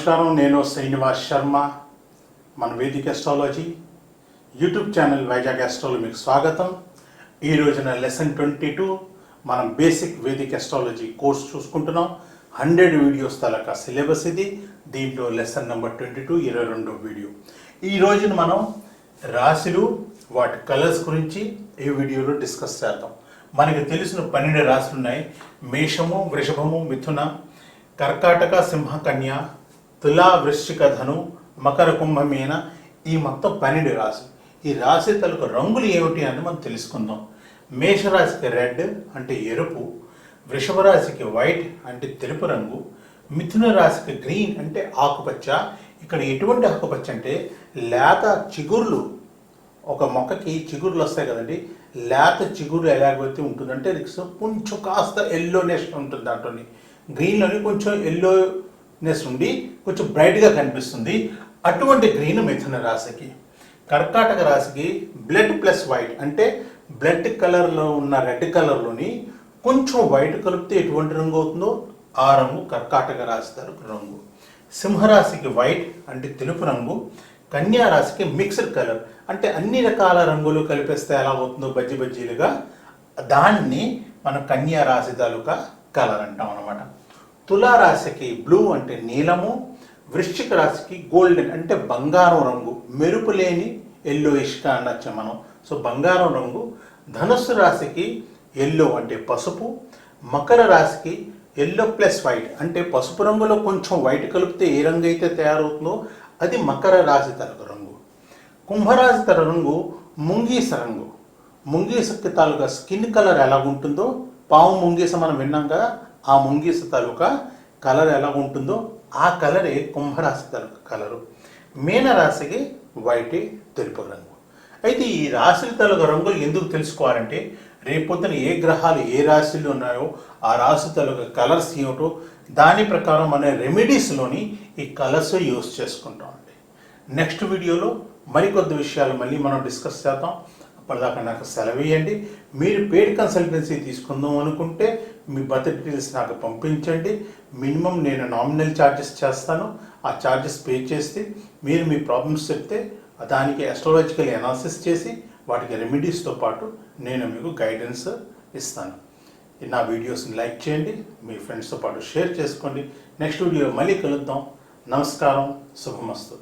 నమస్కారం, నేను శ్రీనివాస్ శర్మ. మన వేదిక astrology YouTube channel Vizag astrology మీకు స్వాగతం. ఈ రోజున లెసన్ 22 మనం బేసిక్ వేదిక అస్ట్రాలజీ కోర్స్ చూసుకుంటున్నాం. 100 వీడియోస్ తాలూకా సిలబస్ ఇది. దీంట్లో లెసన్ నెంబర్ 22 22వ వీడియో. ఈ రోజున మనం రాశులు వాటి కలర్స్ గురించి ఈ వీడియోలో డిస్కస్ చేద్దాం. మనకి తెలిసిన 12 రాశులు ఉన్నాయి. మేషము, వృషభము, మిథున, కర్కాటక, సింహ, కన్య, తులా, వృశ్చిక, ధను, మకర, కుంభ, మీన, ఈ మొత్తం 12 రాశులు. ఈ రాశి తలకు రంగులు ఏమిటి అని మనం తెలుసుకుందాం. మేషరాశికి రెడ్ అంటే ఎరుపు, వృషభ రాశికి వైట్ అంటే తెలుపు రంగు, మిథున రాశికి గ్రీన్ అంటే ఆకుపచ్చ. ఇక్కడ ఎటువంటి ఆకుపచ్చ అంటే లేత చిగుర్లు, ఒక మొక్కకి చిగుర్లు వస్తాయి కదండి, లేత చిగురు ఎలాగైతే ఉంటుందంటే కొంచెం కాస్త ఎల్లోనెస్ ఉంటుంది. దాంట్లోని గ్రీన్లోని కొంచెం ఎల్లోనెస్ ఉండి కొంచెం బ్రైట్గా కనిపిస్తుంది. అటువంటి గ్రీన్ మిథున రాశికి. కర్కాటక రాశికి బ్లడ్ ప్లస్ వైట్ అంటే బ్లడ్ కలర్లో ఉన్న రెడ్ కలర్లోని కొంచెం వైట్ కలిపితే ఎటువంటి రంగు అవుతుందో ఆ రంగు కర్కాటక రాశి తరకు రంగు. సింహరాశికి వైట్ అంటే తెలుపు రంగు. కన్యా రాశికి మిక్స్డ్ కలర్ అంటే అన్ని రకాల రంగులు కలిపేస్తే ఎలా అవుతుందో బజ్జీ బజ్జీలుగా, దాన్ని మనం కన్యా రాశి తాలూకా కలర్ అంటాం అన్నమాట. తులారాశికి బ్లూ అంటే నీలము. వృశ్చిక రాశికి గోల్డెన్ అంటే బంగారం రంగు, మెరుపు లేని ఎల్లోయిష్గా అనొచ్చు మనం. సో బంగారం రంగు. ధనుస్సు రాశికి ఎల్లో అంటే పసుపు. మకర రాశికి ఎల్లో ప్లస్ వైట్ అంటే పసుపు రంగులో కొంచెం వైట్ కలిపితే ఏ రంగు అయితే తయారవుతుందో అది మకర రాశి తరకు రంగు. కుంభరాశి తర రంగు ముంగీస రంగు. ముంగీసకి తాలూకా స్కిన్ కలర్ ఎలాగుంటుందో, పాము ముంగీస మనం విన్నాం కదా, ఆ ముంగీస తాలూకా కలర్ ఎలా ఉంటుందో ఆ కలరే కుంభరాశి తాలూకా కలరు. మీనరాశికి వైట్ తెలుపు రంగు. అయితే ఈ రాశుల తాలూకా రంగులు ఎందుకు తెలుసుకోవాలంటే రేపొద్దున ఏ గ్రహాలు ఏ రాశులు ఉన్నాయో ఆ రాశి తాలూకా కలర్స్ ఏమిటో దాని ప్రకారం మన రెమెడీస్లోని ఈ కలర్స్ యూస్ చేసుకుంటామండి. నెక్స్ట్ వీడియోలో మరికొద్ది విషయాలు మళ్ళీ మనం డిస్కస్ చేద్దాం. అప్పటిదాకా నాకు సెలవు ఇవ్వండి. మీరు పెయిడ్ కన్సల్టెన్సీ తీసుకుందాం అనుకుంటే మీ బర్త్ డీటెయిల్స్ నాకు పంపించండి. మినిమం నేను నామినల్ ఛార్జెస్ చేస్తాను. ఆ ఛార్జెస్ పే చేస్తే మీరు మీ ప్రాబ్లమ్స్ చెప్తే దానికి అస్ట్రాలజికల్ అనాలిసిస్ చేసి వాటికి రెమెడీస్తో పాటు నేను మీకు గైడెన్స్ ఇస్తాను. నా వీడియోస్ని లైక్ చేయండి, మీ ఫ్రెండ్స్తో పాటు షేర్ చేసుకోండి. నెక్స్ట్ వీడియో మళ్ళీ కలుద్దాం. నమస్కారం, శుభమస్తు.